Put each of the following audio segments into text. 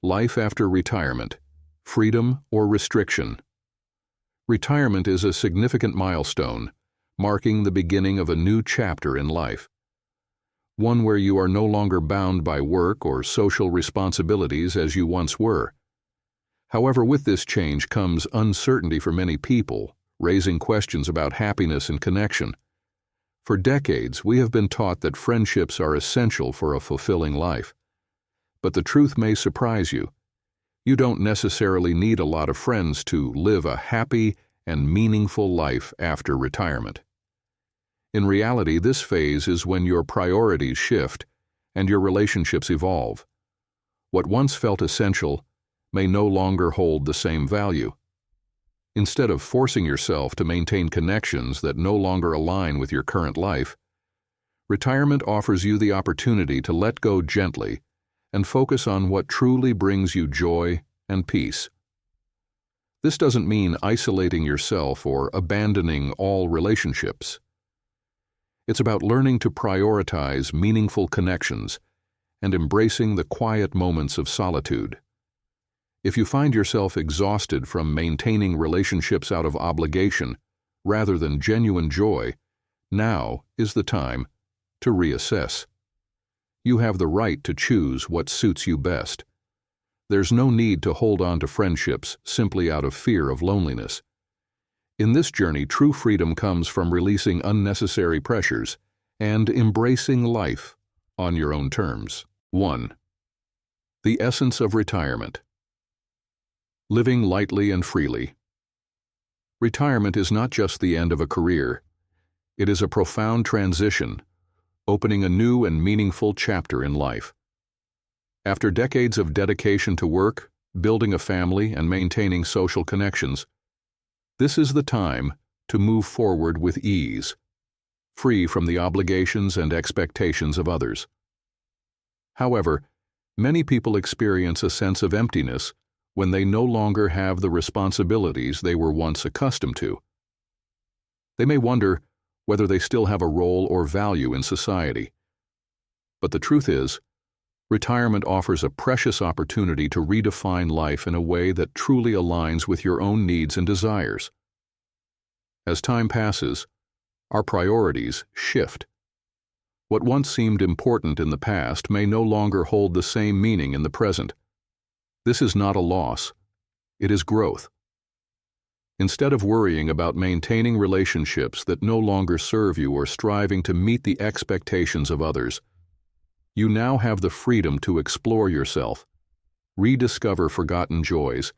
Life after retirement, freedom or restriction. Retirement is a significant milestone, marking the beginning of a new chapter in life. One where you are no longer bound by work or social responsibilities as you once were. However, with this change comes uncertainty for many people, raising questions about happiness and connection. For decades, we have been taught that friendships are essential for a fulfilling life. But the truth may surprise you. You don't necessarily need a lot of friends to live a happy and meaningful life after retirement. In reality, this phase is when your priorities shift and your relationships evolve. What once felt essential may no longer hold the same value. Instead of forcing yourself to maintain connections that no longer align with your current life, retirement offers you the opportunity to let go gently and focus on what truly brings you joy and peace. This doesn't mean isolating yourself or abandoning all relationships. It's about learning to prioritize meaningful connections and embracing the quiet moments of solitude. If you find yourself exhausted from maintaining relationships out of obligation rather than genuine joy, now is the time to reassess. You have the right to choose what suits you best. There's no need to hold on to friendships simply out of fear of loneliness. In this journey, true freedom comes from releasing unnecessary pressures and embracing life on your own terms. 1. The essence of retirement. Living lightly and freely. Retirement is not just the end of a career. It is a profound transition, opening a new and meaningful chapter in life. After decades of dedication to work, building a family, and maintaining social connections, this is the time to move forward with ease, free from the obligations and expectations of others. However, many people experience a sense of emptiness when they no longer have the responsibilities they were once accustomed to. They may wonder whether they still have a role or value in society. But the truth is, retirement offers a precious opportunity to redefine life in a way that truly aligns with your own needs and desires. As time passes, our priorities shift. What once seemed important in the past may no longer hold the same meaning in the present. This is not a loss, it is growth. Instead of worrying about maintaining relationships that no longer serve you or striving to meet the expectations of others, you now have the freedom to explore yourself, rediscover forgotten joys,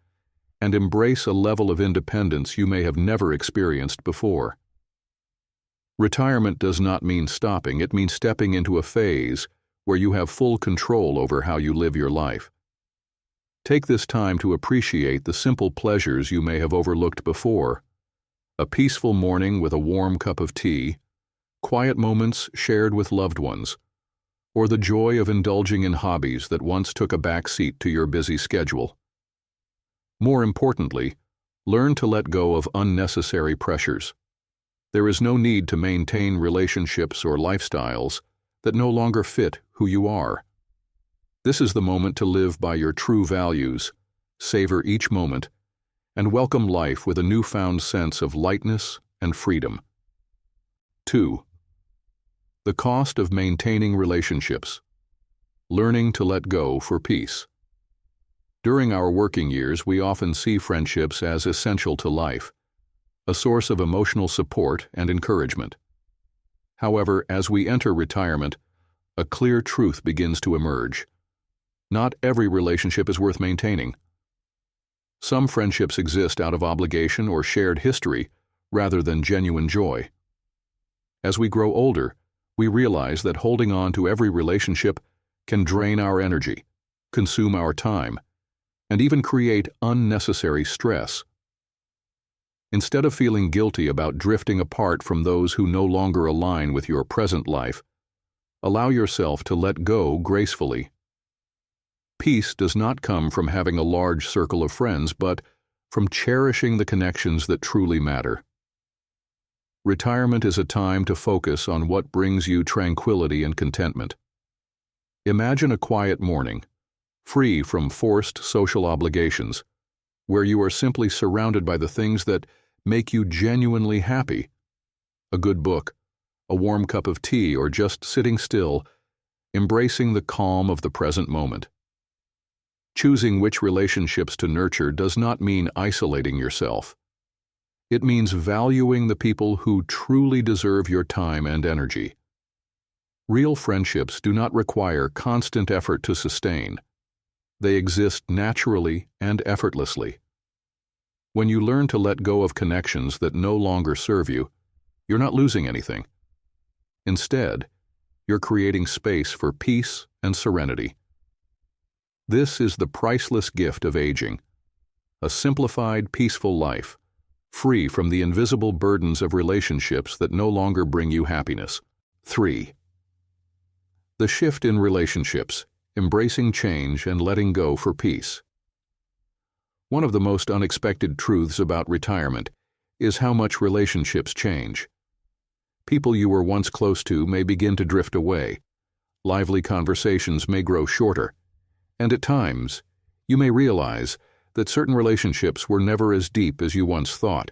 and embrace a level of independence you may have never experienced before. Retirement does not mean stopping, it means stepping into a phase where you have full control over how you live your life. Take this time to appreciate the simple pleasures you may have overlooked before: a peaceful morning with a warm cup of tea, quiet moments shared with loved ones, or the joy of indulging in hobbies that once took a back seat to your busy schedule. More importantly, learn to let go of unnecessary pressures. There is no need to maintain relationships or lifestyles that no longer fit who you are. This is the moment to live by your true values, savor each moment, and welcome life with a newfound sense of lightness and freedom. 2. The cost of maintaining relationships. Learning to let go for peace. During our working years, we often see friendships as essential to life, a source of emotional support and encouragement. However, as we enter retirement, a clear truth begins to emerge. Not every relationship is worth maintaining. Some friendships exist out of obligation or shared history rather than genuine joy. As we grow older, we realize that holding on to every relationship can drain our energy, consume our time, and even create unnecessary stress. Instead of feeling guilty about drifting apart from those who no longer align with your present life, allow yourself to let go gracefully. Peace does not come from having a large circle of friends, but from cherishing the connections that truly matter. Retirement is a time to focus on what brings you tranquility and contentment. Imagine a quiet morning, free from forced social obligations, where you are simply surrounded by the things that make you genuinely happy. A good book, a warm cup of tea, or just sitting still, embracing the calm of the present moment. Choosing which relationships to nurture does not mean isolating yourself. It means valuing the people who truly deserve your time and energy. Real friendships do not require constant effort to sustain. They exist naturally and effortlessly. When you learn to let go of connections that no longer serve you, you're not losing anything. Instead, you're creating space for peace and serenity. This is the priceless gift of aging, a simplified, peaceful life, free from the invisible burdens of relationships that no longer bring you happiness. 3. The shift in relationships, embracing change and letting go for peace. One of the most unexpected truths about retirement is how much relationships change. People you were once close to may begin to drift away. Lively conversations may grow shorter. And at times, you may realize that certain relationships were never as deep as you once thought.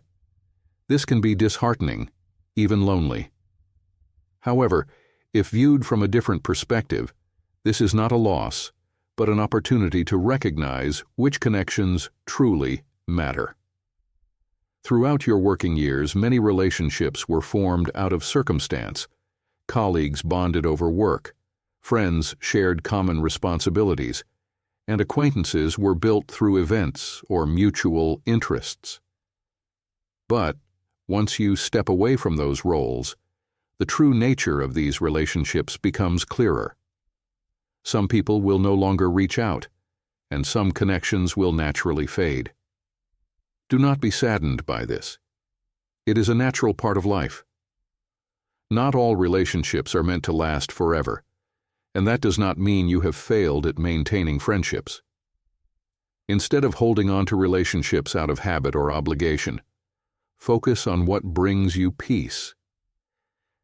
This can be disheartening, even lonely. However, if viewed from a different perspective, this is not a loss, but an opportunity to recognize which connections truly matter. Throughout your working years, many relationships were formed out of circumstance. Colleagues bonded over work, friends shared common responsibilities, and acquaintances were built through events or mutual interests. But once you step away from those roles, the true nature of these relationships becomes clearer. Some people will no longer reach out, and some connections will naturally fade. Do not be saddened by this. It is a natural part of life. Not all relationships are meant to last forever, and that does not mean you have failed at maintaining friendships. Instead of holding on to relationships out of habit or obligation, focus on what brings you peace.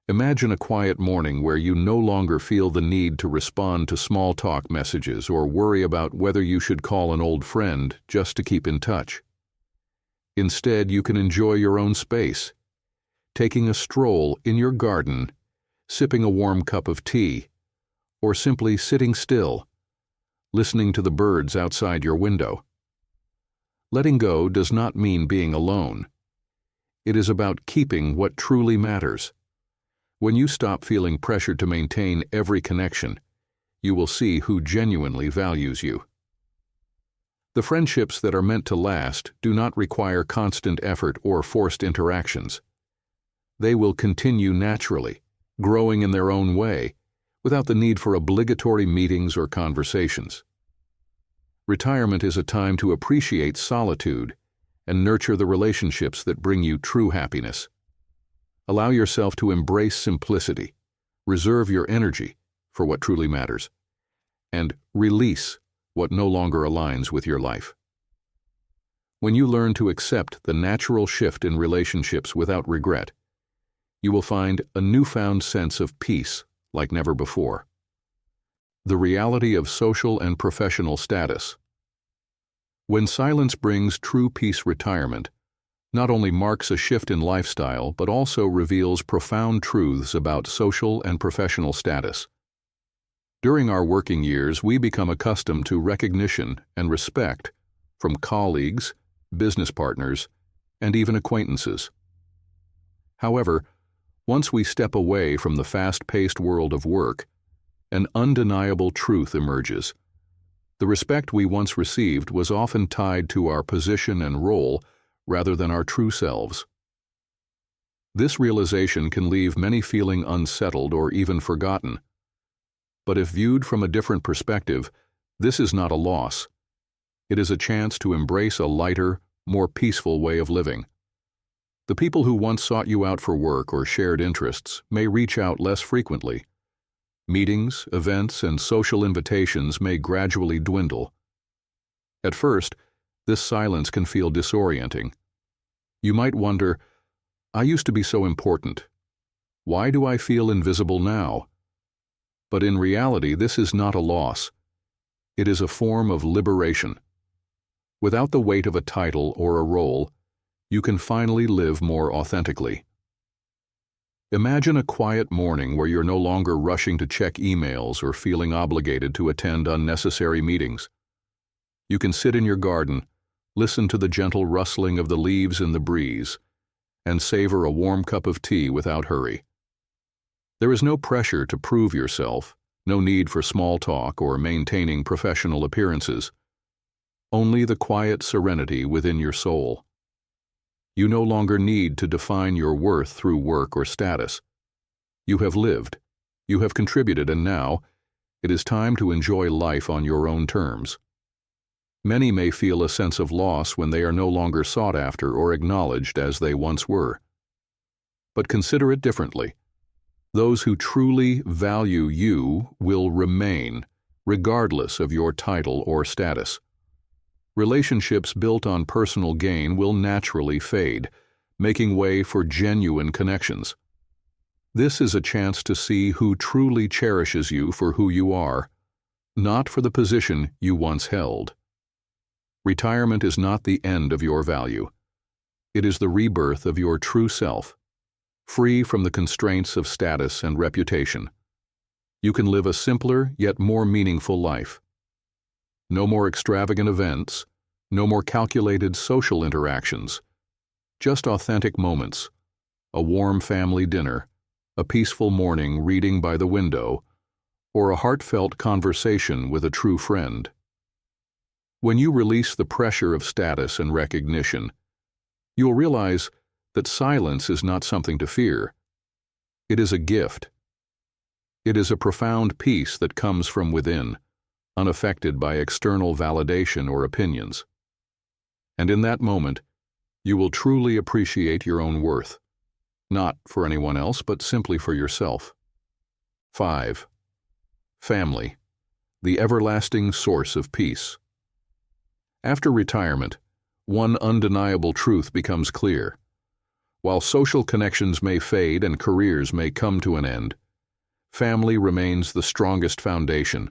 Imagine a quiet morning where you no longer feel the need to respond to small talk messages or worry about whether you should call an old friend just to keep in touch. Instead, you can enjoy your own space, taking a stroll in your garden, sipping a warm cup of tea, or simply sitting still, listening to the birds outside your window. Letting go does not mean being alone. It is about keeping what truly matters. When you stop feeling pressured to maintain every connection, you will see who genuinely values you. The friendships that are meant to last do not require constant effort or forced interactions. They will continue naturally, growing in their own way, without the need for obligatory meetings or conversations. Retirement is a time to appreciate solitude and nurture the relationships that bring you true happiness. Allow yourself to embrace simplicity, reserve your energy for what truly matters, and release what no longer aligns with your life. When you learn to accept the natural shift in relationships without regret, you will find a newfound sense of peace like never before. The reality of social and professional status. When silence brings true peace, retirement not only marks a shift in lifestyle but also reveals profound truths about social and professional status. During our working years, we become accustomed to recognition and respect from colleagues, business partners, and even acquaintances. However, once we step away from the fast-paced world of work, an undeniable truth emerges. The respect we once received was often tied to our position and role rather than our true selves. This realization can leave many feeling unsettled or even forgotten. But if viewed from a different perspective, this is not a loss. It is a chance to embrace a lighter, more peaceful way of living. The people who once sought you out for work or shared interests may reach out less frequently. Meetings, events, and social invitations may gradually dwindle. At first, this silence can feel disorienting. You might wonder, I used to be so important. Why do I feel invisible now? But in reality, this is not a loss. It is a form of liberation. Without the weight of a title or a role, you can finally live more authentically. Imagine a quiet morning where you're no longer rushing to check emails or feeling obligated to attend unnecessary meetings. You can sit in your garden, listen to the gentle rustling of the leaves in the breeze, and savor a warm cup of tea without hurry. There is no pressure to prove yourself, no need for small talk or maintaining professional appearances. Only the quiet serenity within your soul. You no longer need to define your worth through work or status. You have lived, you have contributed, and now it is time to enjoy life on your own terms. Many may feel a sense of loss when they are no longer sought after or acknowledged as they once were. But consider it differently. Those who truly value you will remain, regardless of your title or status. Relationships built on personal gain will naturally fade, making way for genuine connections. This is a chance to see who truly cherishes you for who you are, not for the position you once held. Retirement is not the end of your value. It is the rebirth of your true self, free from the constraints of status and reputation. You can live a simpler yet more meaningful life. No more extravagant events, no more calculated social interactions, just authentic moments, a warm family dinner, a peaceful morning reading by the window, or a heartfelt conversation with a true friend. When you release the pressure of status and recognition, you'll realize that silence is not something to fear. It is a gift. It is a profound peace that comes from within, unaffected by external validation or opinions. And in that moment, you will truly appreciate your own worth, not for anyone else, but simply for yourself. 5. Family, the everlasting source of peace. After retirement, one undeniable truth becomes clear. While social connections may fade and careers may come to an end, family remains the strongest foundation.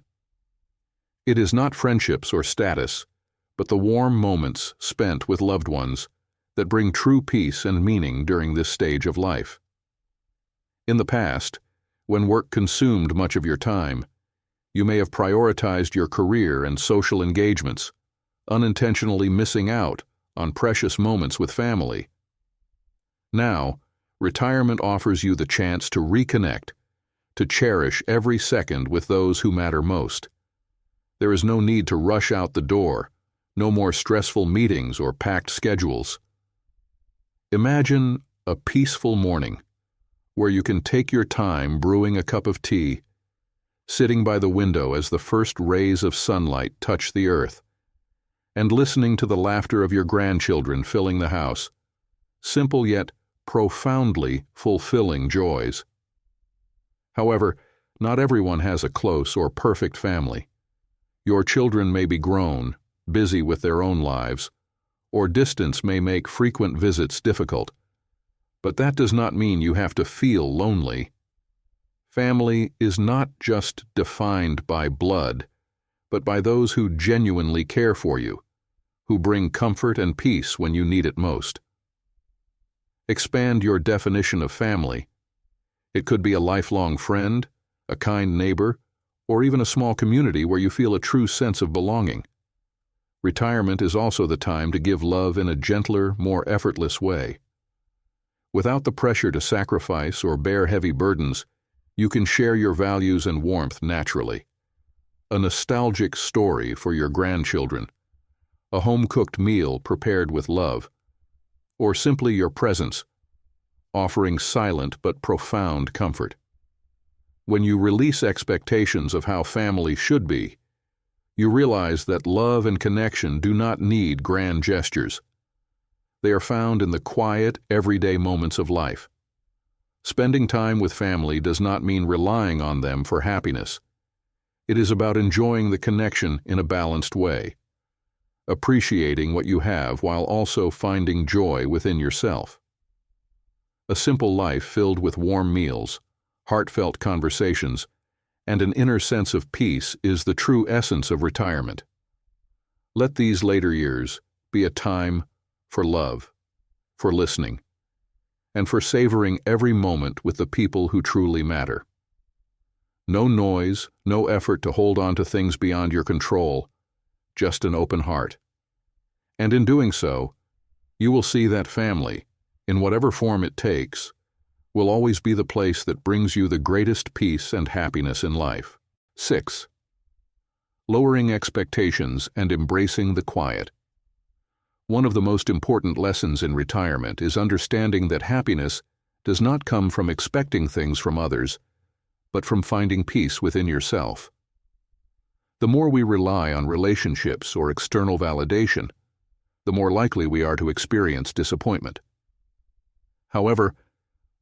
It is not friendships or status, but the warm moments spent with loved ones that bring true peace and meaning during this stage of life. In the past, when work consumed much of your time, you may have prioritized your career and social engagements, unintentionally missing out on precious moments with family. Now, retirement offers you the chance to reconnect, to cherish every second with those who matter most. There is no need to rush out the door, no more stressful meetings or packed schedules. Imagine a peaceful morning where you can take your time brewing a cup of tea, sitting by the window as the first rays of sunlight touch the earth, and listening to the laughter of your grandchildren filling the house. Simple yet profoundly fulfilling joys. However, not everyone has a close or perfect family. Your children may be grown, busy with their own lives, or distance may make frequent visits difficult. But that does not mean you have to feel lonely. Family is not just defined by blood, but by those who genuinely care for you, who bring comfort and peace when you need it most. Expand your definition of family. It could be a lifelong friend, a kind neighbor, or even a small community where you feel a true sense of belonging. Retirement is also the time to give love in a gentler, more effortless way. Without the pressure to sacrifice or bear heavy burdens, you can share your values and warmth naturally. A nostalgic story for your grandchildren, a home-cooked meal prepared with love, or simply your presence, offering silent but profound comfort. When you release expectations of how family should be, you realize that love and connection do not need grand gestures. They are found in the quiet, everyday moments of life. Spending time with family does not mean relying on them for happiness. It is about enjoying the connection in a balanced way, appreciating what you have while also finding joy within yourself. A simple life filled with warm meals, heartfelt conversations, and an inner sense of peace is the true essence of retirement. Let these later years be a time for love, for listening, and for savoring every moment with the people who truly matter. No noise, no effort to hold on to things beyond your control, just an open heart. And in doing so, you will see that family, in whatever form it takes, will always be the place that brings you the greatest peace and happiness in life. 6. Lowering expectations and embracing the quiet. One of the most important lessons in retirement is understanding that happiness does not come from expecting things from others, but from finding peace within yourself. The more we rely on relationships or external validation, the more likely we are to experience disappointment. However,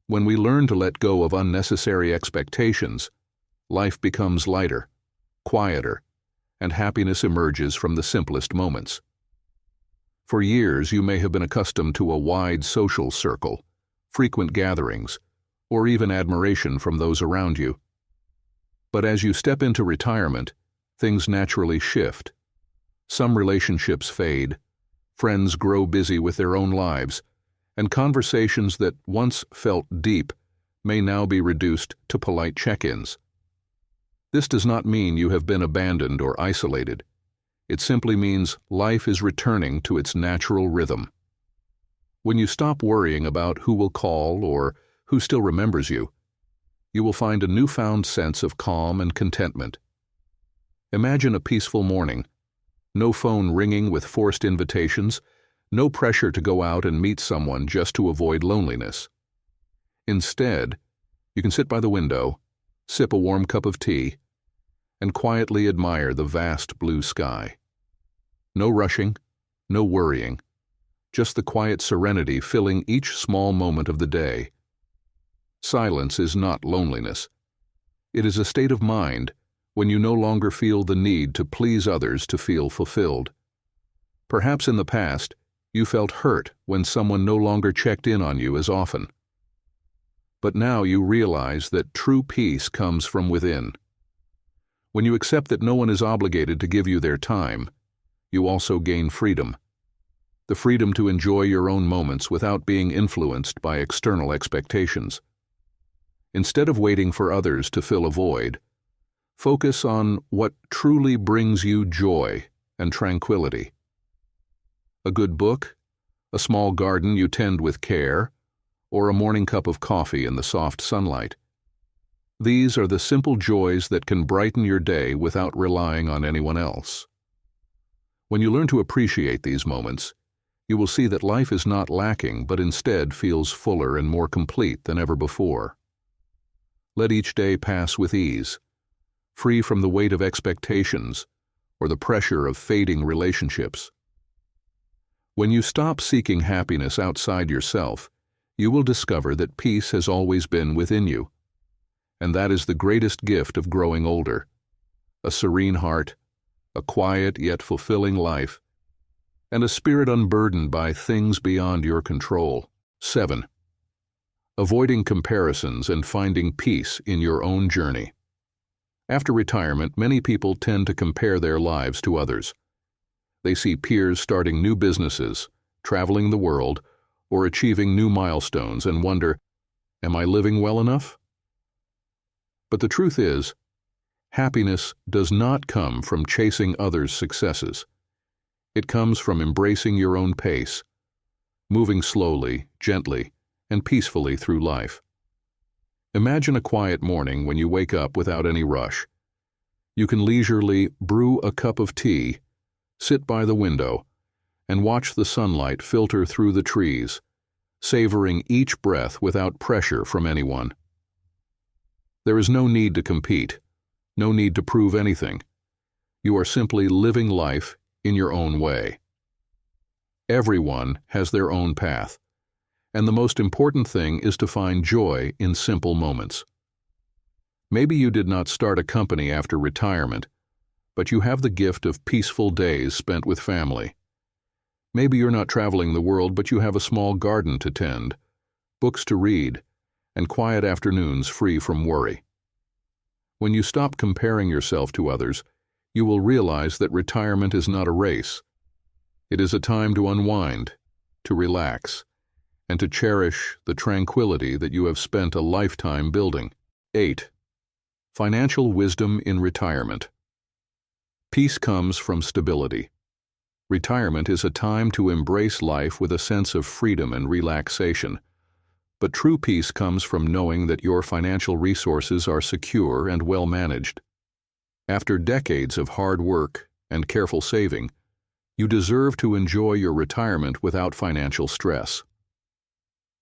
when we learn to let go of unnecessary expectations, life becomes lighter, quieter, and happiness emerges from the simplest moments. For years, you may have been accustomed to a wide social circle, frequent gatherings, or even admiration from those around you. But as you step into retirement, things naturally shift. Some relationships fade, friends grow busy with their own lives, and conversations that once felt deep may now be reduced to polite check-ins. This does not mean you have been abandoned or isolated. It simply means life is returning to its natural rhythm. When you stop worrying about who will call or who still remembers you, you will find a newfound sense of calm and contentment. Imagine a peaceful morning, no phone ringing with forced invitations, no pressure to go out and meet someone just to avoid loneliness. Instead, you can sit by the window, sip a warm cup of tea, and quietly admire the vast blue sky. No rushing, no worrying, just the quiet serenity filling each small moment of the day. Silence is not loneliness. It is a state of mind when you no longer feel the need to please others to feel fulfilled. Perhaps in the past, you felt hurt when someone no longer checked in on you as often. But now you realize that true peace comes from within. When you accept that no one is obligated to give you their time, you also gain freedom. The freedom to enjoy your own moments without being influenced by external expectations. Instead of waiting for others to fill a void, focus on what truly brings you joy and tranquility. A good book, a small garden you tend with care, or a morning cup of coffee in the soft sunlight. These are the simple joys that can brighten your day without relying on anyone else. When you learn to appreciate these moments, you will see that life is not lacking, but instead feels fuller and more complete than ever before. Let each day pass with ease, free from the weight of expectations or the pressure of fading relationships. When you stop seeking happiness outside yourself, you will discover that peace has always been within you. And that is the greatest gift of growing older. A serene heart, a quiet yet fulfilling life, and a spirit unburdened by things beyond your control. 7. Avoiding comparisons and finding peace in your own journey. After retirement, many people tend to compare their lives to others. They see peers starting new businesses, traveling the world, or achieving new milestones and wonder, am I living well enough? But the truth is, happiness does not come from chasing others' successes. It comes from embracing your own pace, moving slowly, gently, and peacefully through life. Imagine a quiet morning when you wake up without any rush. You can leisurely brew a cup of tea, sit by the window, and watch the sunlight filter through the trees, savoring each breath without pressure from anyone. There is no need to compete, no need to prove anything. You are simply living life in your own way. Everyone has their own path, and the most important thing is to find joy in simple moments. Maybe you did not start a company after retirement, but you have the gift of peaceful days spent with family. Maybe you're not traveling the world, but you have a small garden to tend, books to read, and quiet afternoons free from worry. When you stop comparing yourself to others, you will realize that retirement is not a race. It is a time to unwind, to relax, and to cherish the tranquility that you have spent a lifetime building. 8. Financial wisdom in retirement. Peace comes from stability. Retirement is a time to embrace life with a sense of freedom and relaxation. But true peace comes from knowing that your financial resources are secure and well managed. After decades of hard work and careful saving, you deserve to enjoy your retirement without financial stress.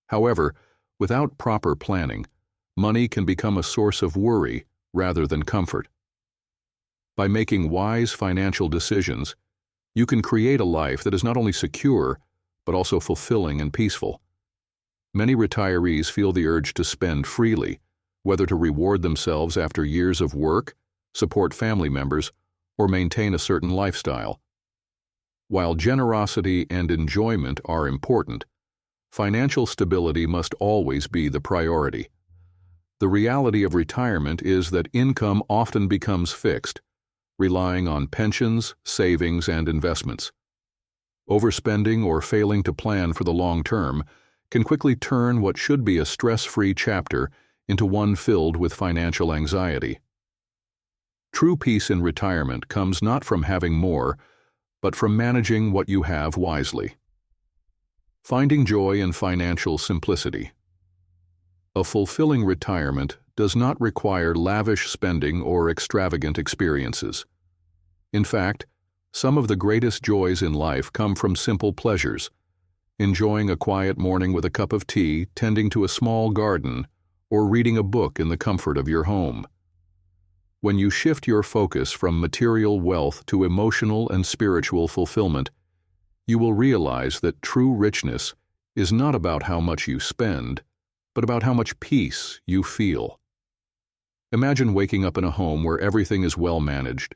However, without proper planning, money can become a source of worry rather than comfort. By making wise financial decisions, you can create a life that is not only secure, but also fulfilling and peaceful. Many retirees feel the urge to spend freely, whether to reward themselves after years of work, support family members, or maintain a certain lifestyle. While generosity and enjoyment are important, financial stability must always be the priority. The reality of retirement is that income often becomes fixed, relying on pensions, savings, and investments. Overspending or failing to plan for the long term can quickly turn what should be a stress-free chapter into one filled with financial anxiety. True peace in retirement comes not from having more, but from managing what you have wisely. Finding joy in financial simplicity. A fulfilling retirement does not require lavish spending or extravagant experiences. In fact, some of the greatest joys in life come from simple pleasures, enjoying a quiet morning with a cup of tea, tending to a small garden, or reading a book in the comfort of your home. When you shift your focus from material wealth to emotional and spiritual fulfillment, you will realize that true richness is not about how much you spend, but about how much peace you feel. Imagine waking up in a home where everything is well managed,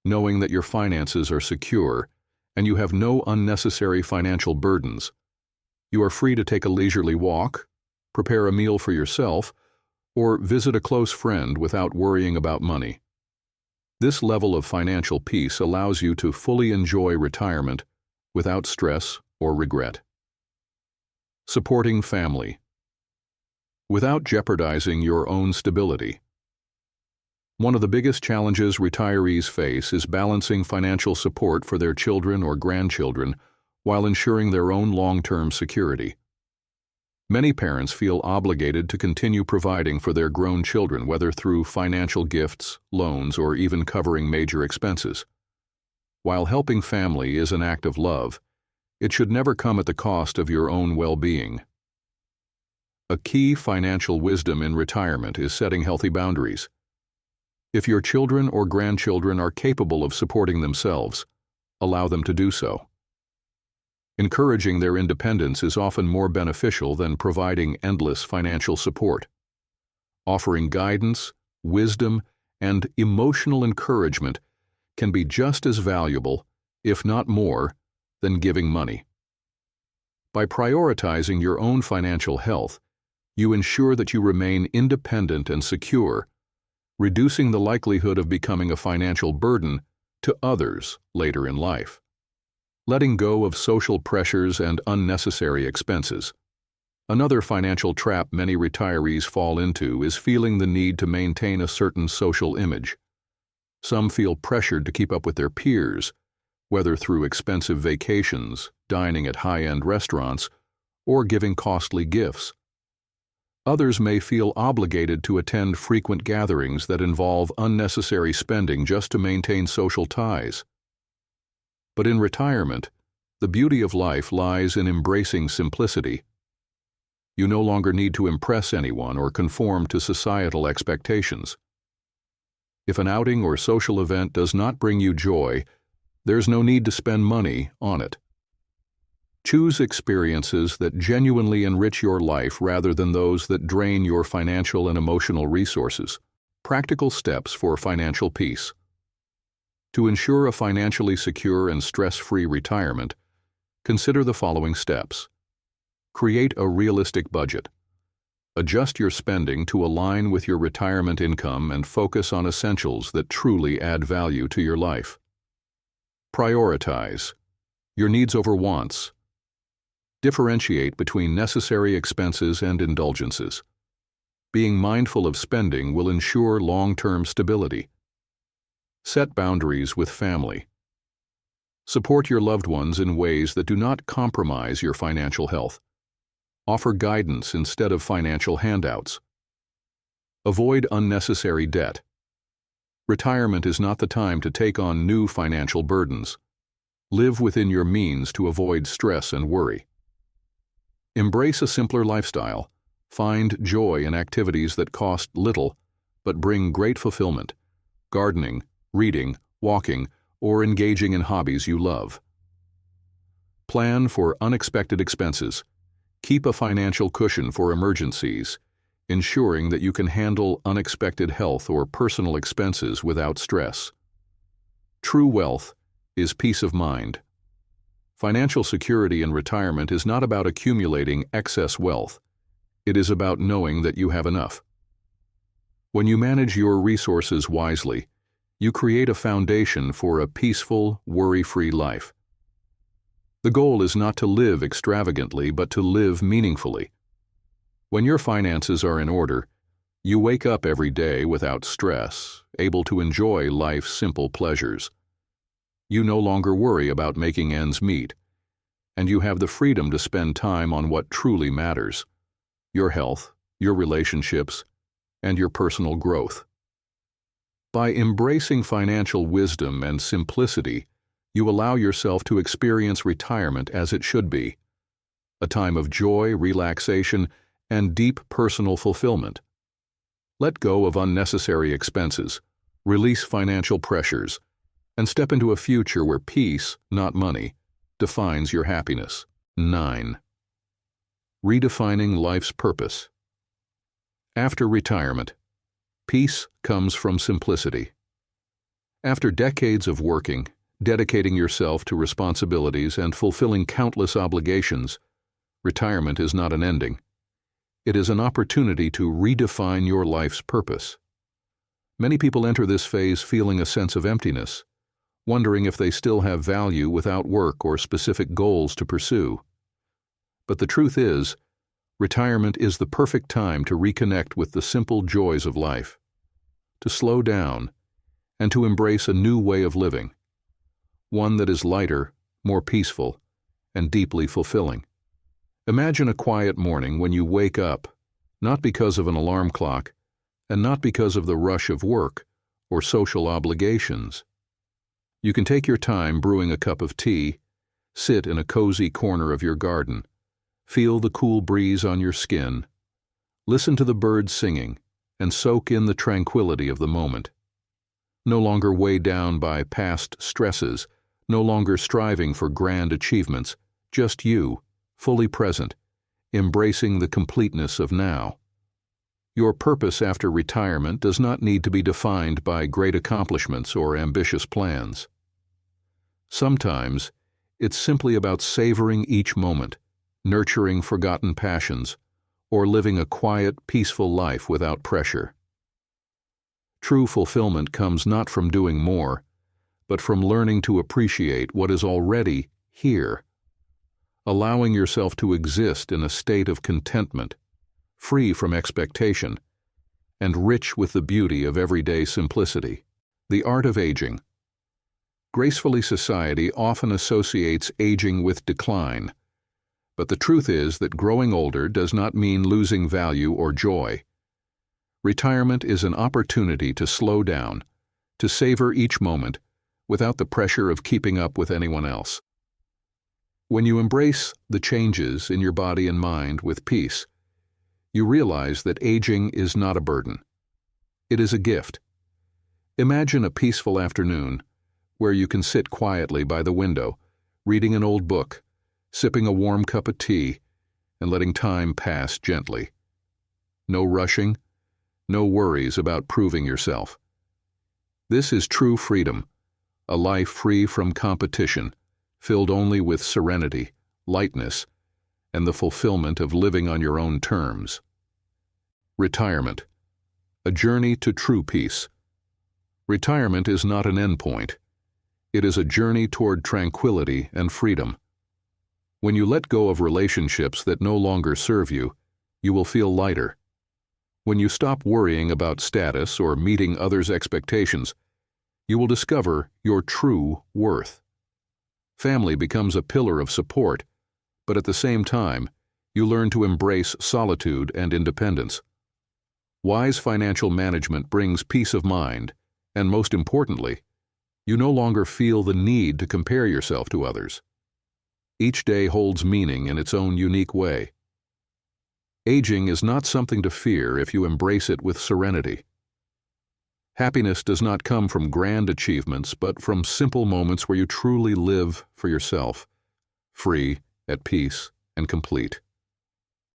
knowing that your finances are secure and you have no unnecessary financial burdens. You are free to take a leisurely walk, prepare a meal for yourself, or visit a close friend without worrying about money. This level of financial peace allows you to fully enjoy retirement without stress or regret. Supporting family. Without jeopardizing your own stability. One of the biggest challenges retirees face is balancing financial support for their children or grandchildren while ensuring their own long-term security. Many parents feel obligated to continue providing for their grown children, whether through financial gifts, loans, or even covering major expenses. While helping family is an act of love, it should never come at the cost of your own well-being. A key financial wisdom in retirement is setting healthy boundaries. If your children or grandchildren are capable of supporting themselves, allow them to do so. Encouraging their independence is often more beneficial than providing endless financial support. Offering guidance, wisdom, and emotional encouragement can be just as valuable, if not more, than giving money. By prioritizing your own financial health, you ensure that you remain independent and secure, reducing the likelihood of becoming a financial burden to others later in life. Letting go of social pressures and unnecessary expenses. Another financial trap many retirees fall into is feeling the need to maintain a certain social image. Some feel pressured to keep up with their peers, whether through expensive vacations, dining at high-end restaurants, or giving costly gifts. Others may feel obligated to attend frequent gatherings that involve unnecessary spending just to maintain social ties. But in retirement, the beauty of life lies in embracing simplicity. You no longer need to impress anyone or conform to societal expectations. If an outing or social event does not bring you joy, there's no need to spend money on it. Choose experiences that genuinely enrich your life rather than those that drain your financial and emotional resources. Practical steps for financial peace. To ensure a financially secure and stress-free retirement, consider the following steps. Create a realistic budget. Adjust your spending to align with your retirement income and focus on essentials that truly add value to your life. Prioritize your needs over wants. Differentiate between necessary expenses and indulgences. Being mindful of spending will ensure long-term stability. Set boundaries with family. Support your loved ones in ways that do not compromise your financial health. Offer guidance instead of financial handouts. Avoid unnecessary debt. Retirement is not the time to take on new financial burdens. Live within your means to avoid stress and worry. Embrace a simpler lifestyle. Find joy in activities that cost little but bring great fulfillment. Gardening, reading, walking, or engaging in hobbies you love. Plan for unexpected expenses. Keep a financial cushion for emergencies, ensuring that you can handle unexpected health or personal expenses without stress. True wealth is peace of mind. Financial security in retirement is not about accumulating excess wealth. It is about knowing that you have enough. When you manage your resources wisely, you create a foundation for a peaceful, worry-free life. The goal is not to live extravagantly, but to live meaningfully. When your finances are in order, you wake up every day without stress, able to enjoy life's simple pleasures. You no longer worry about making ends meet, and you have the freedom to spend time on what truly matters: your health, your relationships, and your personal growth. By embracing financial wisdom and simplicity, you allow yourself to experience retirement as it should be, a time of joy, relaxation, and deep personal fulfillment. Let go of unnecessary expenses, release financial pressures, and step into a future where peace, not money, defines your happiness. 9. Redefining life's purpose. After retirement, peace comes from simplicity. After decades of working, dedicating yourself to responsibilities and fulfilling countless obligations, retirement is not an ending. It is an opportunity to redefine your life's purpose. Many people enter this phase feeling a sense of emptiness, wondering if they still have value without work or specific goals to pursue. But the truth is, retirement is the perfect time to reconnect with the simple joys of life, to slow down, and to embrace a new way of living, one that is lighter, more peaceful, and deeply fulfilling. Imagine a quiet morning when you wake up, not because of an alarm clock, and not because of the rush of work or social obligations. You can take your time brewing a cup of tea, sit in a cozy corner of your garden, feel the cool breeze on your skin, listen to the birds singing, and soak in the tranquility of the moment. No longer weighed down by past stresses, no longer striving for grand achievements, just you, fully present, embracing the completeness of now. Your purpose after retirement does not need to be defined by great accomplishments or ambitious plans. Sometimes, it's simply about savoring each moment, nurturing forgotten passions, or living a quiet, peaceful life without pressure. True fulfillment comes not from doing more, but from learning to appreciate what is already here, allowing yourself to exist in a state of contentment, free from expectation, and rich with the beauty of everyday simplicity. The Art of Aging. Gracefully society often associates aging with decline, but the truth is that growing older does not mean losing value or joy. Retirement is an opportunity to slow down, to savor each moment without the pressure of keeping up with anyone else. When you embrace the changes in your body and mind with peace, you realize that aging is not a burden. It is a gift. Imagine a peaceful afternoon where you can sit quietly by the window, reading an old book, sipping a warm cup of tea, and letting time pass gently. No rushing, no worries about proving yourself. This is true freedom, a life free from competition, filled only with serenity, lightness, and the fulfillment of living on your own terms. Retirement, a journey to true peace. Retirement is not an endpoint. It is a journey toward tranquility and freedom. When you let go of relationships that no longer serve you, you will feel lighter. When you stop worrying about status or meeting others' expectations, you will discover your true worth. Family becomes a pillar of support, but at the same time, you learn to embrace solitude and independence. Wise financial management brings peace of mind, and most importantly, you no longer feel the need to compare yourself to others. Each day holds meaning in its own unique way. Aging is not something to fear if you embrace it with serenity. Happiness does not come from grand achievements, but from simple moments where you truly live for yourself, free, at peace, and complete.